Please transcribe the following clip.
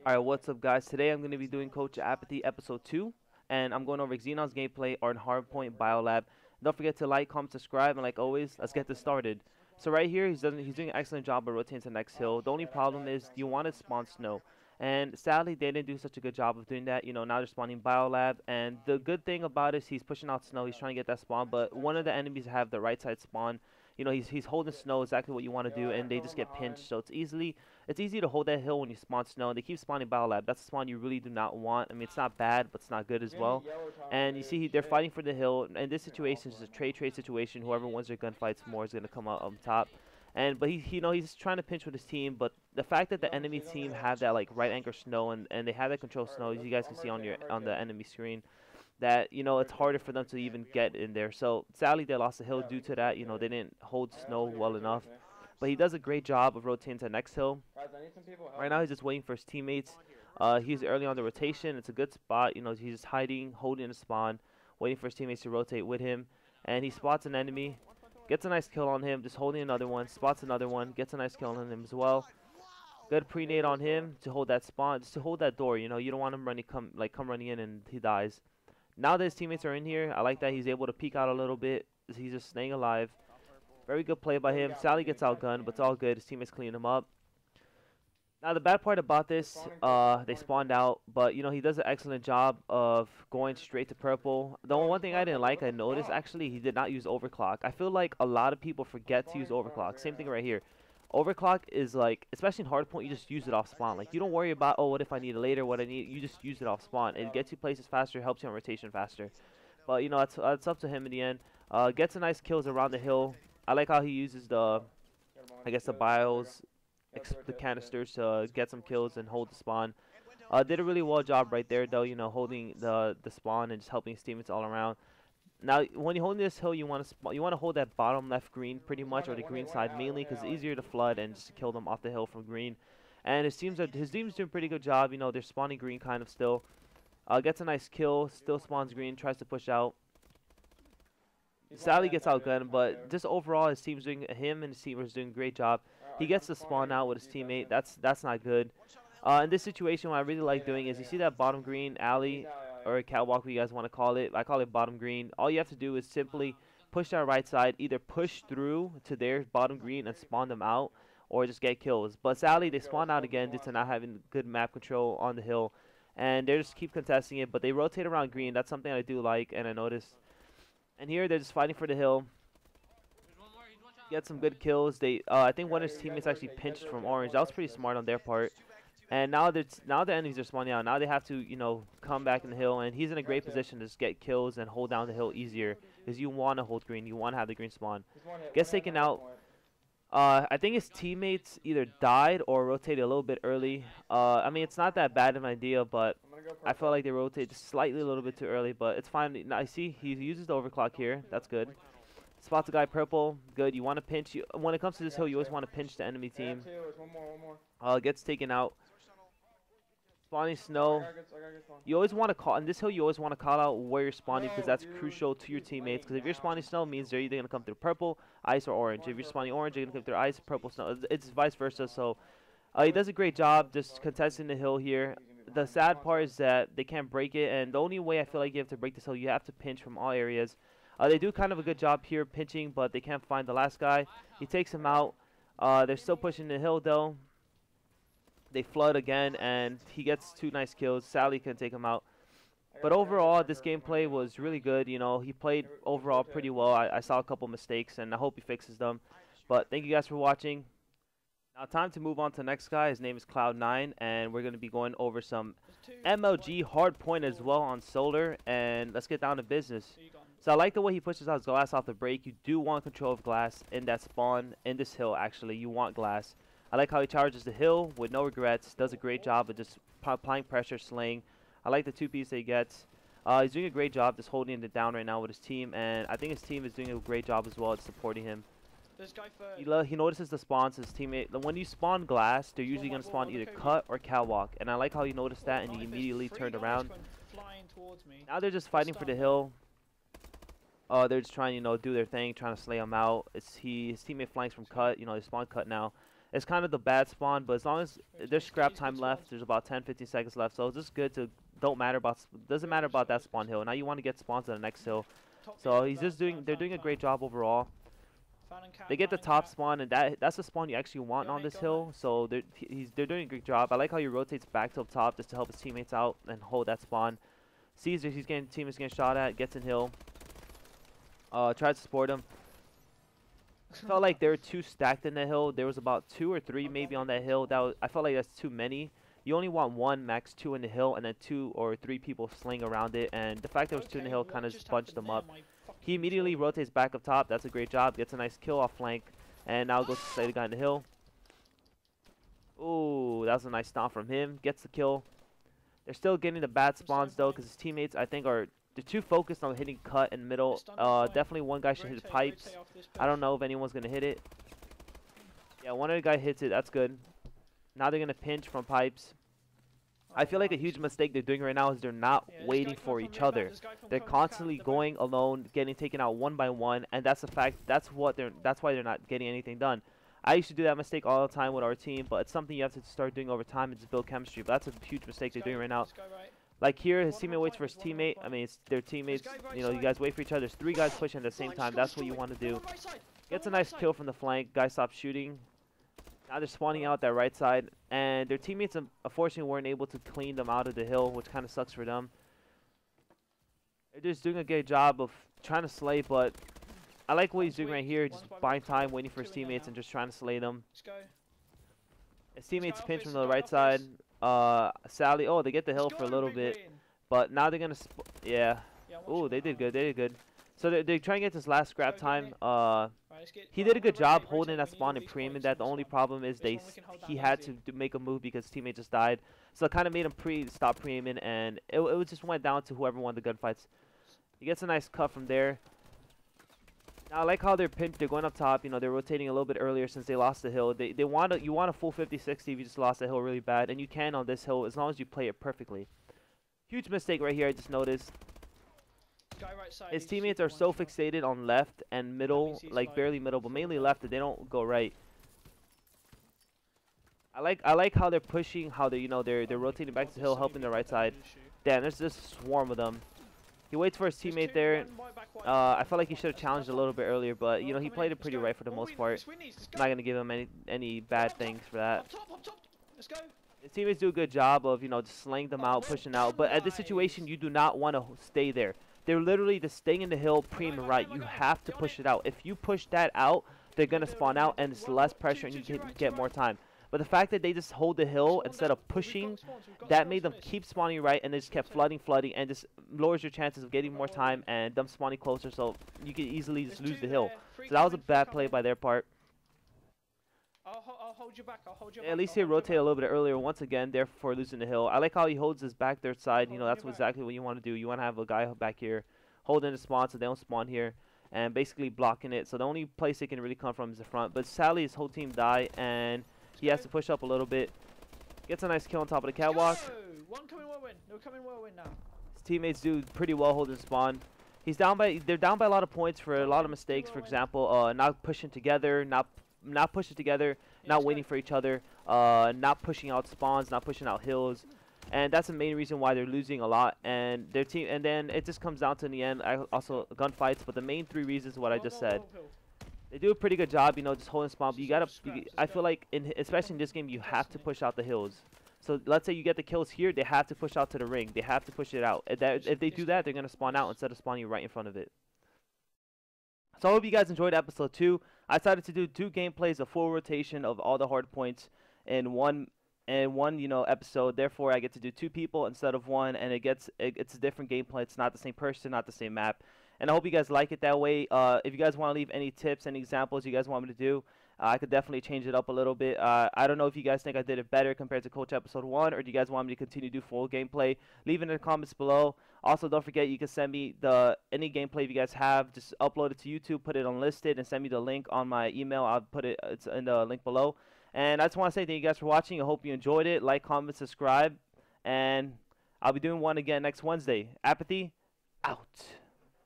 Alright, what's up guys? Today I'm going to be doing Coach Apathy episode 2, and I'm going over Xenon's gameplay on Hardpoint Biolab. Don't forget to like, comment, subscribe, and like always, let's get this started. So right here, he's doing an excellent job of rotating to the next hill. The only problem is you want to spawn snow. And sadly, they didn't do such a good job of doing that. You know, now they're spawning Biolab, and the good thing about it is he's pushing out snow, he's trying to get that spawn, but one of the enemies have the right side spawn. You know, he's holding snow, exactly what you want to do, and they just get pinched, so it's easy to hold that hill when you spawn snow, and they keep spawning Biolab. That's a spawn you really do not want. I mean, it's not bad, but it's not good as well. And you see, they're fighting for the hill. In this situation, it's a trade situation. Whoever wins their gunfights more is going to come out on top. But he's trying to pinch with his team. But the fact that the enemy team have that like right anchor snow and they have that control snow, as you guys can see on the enemy screen, that it's harder for them to even get in there. So sadly, they lost the hill due to that. They didn't hold snow well enough. But he does a great job of rotating to the next hill. Right now, he's just waiting for his teammates. He's early on the rotation. It's a good spot. He's just hiding, holding the spawn, waiting for his teammates to rotate with him. And he spots an enemy, gets a nice kill on him, just holding another one, spots another one, gets a nice kill on him as well. Good pre-nade on him to hold that spawn, just to hold that door. You don't want him come running in and he dies. Now that his teammates are in here, I like that he's able to peek out a little bit. He's just staying alive. Very good play by him. Sally gets outgunned, but it's all good. His teammates clean him up. Now, the bad part about this, they spawned out, but, he does an excellent job of going straight to purple. The one thing I didn't like, I noticed, actually, he did not use overclock. I feel like a lot of people forget to use overclock. Same thing right here. Overclock is like, especially in hardpoint, you just use it off spawn. Like, you don't worry about, oh, what if I need it later, what I need. You just use it off spawn. It gets you places faster, helps you on rotation faster. But, it's up to him in the end. Gets a nice kills around the hill. I like how he uses the bios, the canisters to get some kills and hold the spawn. Did a really well job right there, though, holding the spawn and just helping his teammates all around. Now, when you hold this hill, you want to hold that bottom left green pretty much, or the green side mainly, because it's easier to flood and just kill them off the hill from green. And his team's doing a pretty good job. They're spawning green kind of still. Gets a nice kill, still spawns green, tries to push out. Sadly gets outgunned, but just overall his team and his team is doing a great job. He gets to spawn out with his teammate. That's not good. In this situation, what I really like doing is, you see that bottom green alley or catwalk, what you guys want to call it. I call it bottom green. All you have to do is simply push that right side, either push through to their bottom green and spawn them out, or just get kills. But sadly, they spawn out again due to not having good map control on the hill, and they just keep contesting it. But they rotate around green. That's something I do like, and I noticed. And here they're just fighting for the hill. Get some good kills. I think one of his teammates actually pinched from orange. That was pretty smart on their part. And now the enemies are spawning out. Now they have to come back in the hill, and he's in a great position to just get kills and hold down the hill easier, because you want to hold green. You want to have the green spawn. Gets taken out. I think his teammates either died or rotated a little bit early. I mean, it's not that bad of an idea, but I felt like they rotated slightly a little bit too early, but it's fine. Now, I see he uses the overclock here. That's good. Spots the guy purple. Good. You want to pinch. When it comes to this hill, you always want to pinch the enemy team. Gets taken out. Spawning snow. You always want to call on this hill. You always want to call out where you're spawning, because that's crucial to your teammates. Because if you're spawning snow, it means they're either gonna come through purple, ice, or orange. If you're spawning orange, they're gonna come through ice, purple, snow. It's vice versa. So he does a great job just contesting the hill here. The sad part is that they can't break it, and the only way I feel like you have to break this hill, you have to pinch from all areas. They do kind of a good job here pinching, but they can't find the last guy. He takes him out. They're still pushing the hill though. They flood again, and he gets 2 nice kills. Sally can take him out. But overall, this gameplay was really good. He played overall pretty well. I saw a couple mistakes, and I hope he fixes them. But thank you guys for watching. Now, time to move on to the next guy. His name is Cloud9, and we're going to be going over some MLG hardpoint as well on solar. And let's get down to business. So I like the way he pushes out his glass off the break. You do want control of glass in that spawn, in this hill actually. You want glass. I like how he charges the hill with no regrets. Does a great job of just applying pressure, slaying. I like the 2-piece that he gets. He's doing a great job just holding it down right now with his team, and I think his team is doing a great job as well at supporting him. He notices the spawns. His teammate. When you spawn glass, they're usually going to spawn either cut or catwalk, and I like how he noticed that and he immediately turned around. Now they're just fighting for the hill. They're just trying, do their thing, trying to slay him out. His teammate flanks from cut. They spawn cut now. It's kind of the bad spawn, but as long as there's scrap time left, there's about 10-15 seconds left, so it's just good to doesn't matter about that spawn hill. Now you want to get spawns on the next hill. So they're doing a great job overall. They get the top spawn, and that's the spawn you actually want on this hill. So they're doing a great job. I like how he rotates back to up top just to help his teammates out and hold that spawn. Sees if teammates getting shot at, gets in hill. Tries to support him. Felt like there were 2 stacked in the hill. There was about 2 or 3 maybe on that hill. I felt like that's too many. You only want 1, max 2 in the hill, and then 2 or 3 people sling around it. And the fact there was 2 in the hill kind of just bunched them up. He immediately rotates back up top. That's a great job. Gets a nice kill off flank. And now goes to slay the guy in the hill. Ooh, that was a nice stomp from him. Gets the kill. They're still getting the bad spawns though, because his teammates I think they're too focused on hitting cut and middle. Definitely one guy should hit pipes. I don't know if anyone's gonna hit it. Yeah, one of the guy hits it. That's good. Now they're gonna pinch from pipes. I feel like a huge mistake they're doing right now is they're not waiting for each other. They're constantly going alone, getting taken out one by one, and that's the fact. That's why they're not getting anything done. I used to do that mistake all the time with our team, but it's something you have to start doing over time and just build chemistry. But that's a huge mistake they're doing right now. Like here, his teammate waits for his teammate. I mean, it's their teammates. You know, you guys wait for each other. There's 3 guys pushing at the same time. That's what you want to do. Gets a nice kill from the flank. Guy stops shooting. Now they're spawning out that right side, and their teammates unfortunately weren't able to clean them out of the hill, which kind of sucks for them. They're just doing a good job of trying to slay, but I like what he's doing right here, just buying time, waiting for his teammates, and just trying to slay them. His teammates pinch from the right side. Sally, oh, they get the hill for a little bit, but now they're gonna, yeah. Oh, they did good. They did good. So they're trying to get this last scrap time. He did a good job holding that spawn and pre-aiming that. The only problem is he had to make a move because his teammate just died. So it kind of made him stop pre-aiming, and it just went down to whoever won the gunfights. He gets a nice cut from there. Now I like how they're going up top. You know, they're rotating a little bit earlier since they lost the hill. You want a full 50-60 if you just lost the hill really bad, and you can on this hill as long as you play it perfectly. Huge mistake right here. I just noticed. His teammates are so fixated on left and middle, like barely middle, but mainly left, that they don't go right. I like how they're pushing, how they're rotating back to the hill, helping the right side. Damn, there's just a swarm of them. He waits for his teammate there. I felt like he should have challenged a little bit earlier, but you know he played it pretty right for the most part. I'm not gonna give him any bad things for that. His teammates do a good job of just slaying them out, pushing out. But at this situation, you do not want to stay there. They're literally just staying in the hill, pre-aim right. You have to push it out. If you push that out, they're going to spawn out, and it's less pressure, and you can get more time. But the fact that they just hold the hill instead of pushing, that made them keep spawning right, and they just kept flooding, and just lowers your chances of getting more time and them spawning closer, so you can easily just lose the hill. So that was a bad play by their part. I'll hold you back. At least he rotated a little bit earlier once again, therefore losing the hill. I like how he holds his back third side. That's exactly what you want to do. You want to have a guy back here holding the spawn so they don't spawn here and basically blocking it. So the only place they can really come from is the front. But sadly, his whole team die, and he has to push up a little bit. Gets a nice kill on top of the catwalk. One coming whirlwind. No coming whirlwind now. His teammates do pretty well holding spawn. They're down by a lot of points for a lot of mistakes. For example, not pushing together, not pushing together, not waiting for each other, not pushing out spawns, not pushing out hills, and that's the main reason why they're losing a lot. And their team, and then it just comes down to in the end, also gunfights. But the main 3 reasons are what I just said. They do a pretty good job, just holding spawn. But I feel like especially in this game, you have to push out the hills. So let's say you get the kills here, they have to push out to the ring. They have to push it out. If they do that, they're gonna spawn out instead of spawning right in front of it. So I hope you guys enjoyed episode 2. I decided to do 2 gameplays, a full rotation of all the hard points in one episode. Therefore, I get to do 2 people instead of 1, and it's a different gameplay. It's not the same person, not the same map. And I hope you guys like it that way. If you guys want to leave any tips, any examples you guys want me to do, I could definitely change it up a little bit. I don't know if you guys think I did it better compared to Coach Episode 1, or do you guys want me to continue to do full gameplay? Leave it in the comments below. Also, don't forget you can send me any gameplay you guys have. Just upload it to YouTube, put it unlisted, and send me the link on my email. I'll put it's in the link below. And I just want to say thank you guys for watching. I hope you enjoyed it. Like, comment, subscribe, and I'll be doing one again next Wednesday. Apathy, out.